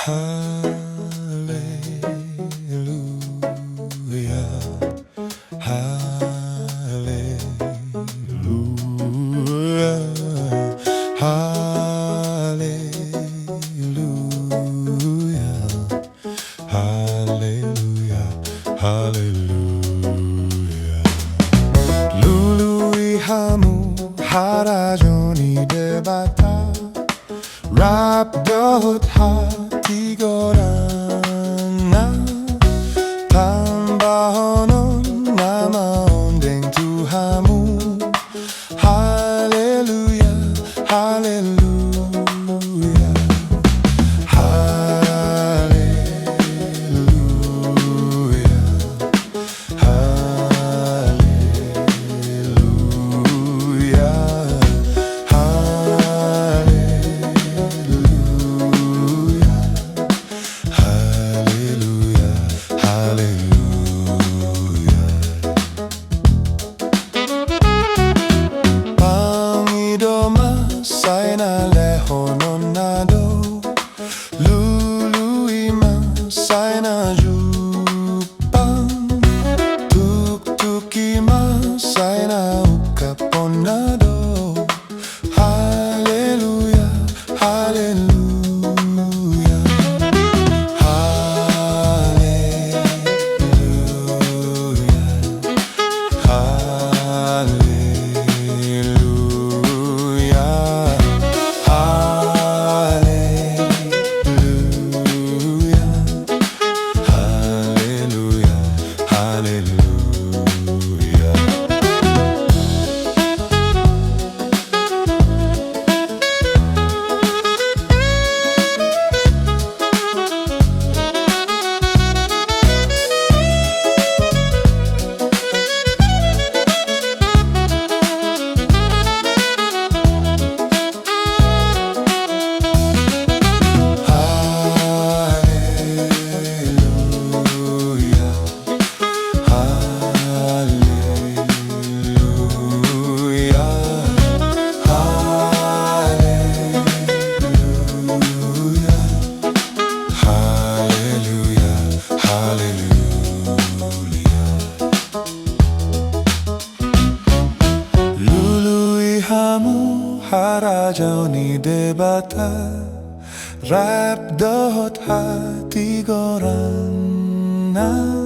할렐루야 할렐루야 할렐루야 할렐루야 할렐루야 LULUI HAMU HARAJAON Debata Rap dot hati gorana tambahonon nama ondeng tu hamu Haleluya Haleluya Haleluya Haleluya LULUI masay na jupang Tuk-tuki masay na ukaponado Hallelujah, Hallelujah Hallelujah LULUI HAMU HARAJAON Debata Rap dot hati gorana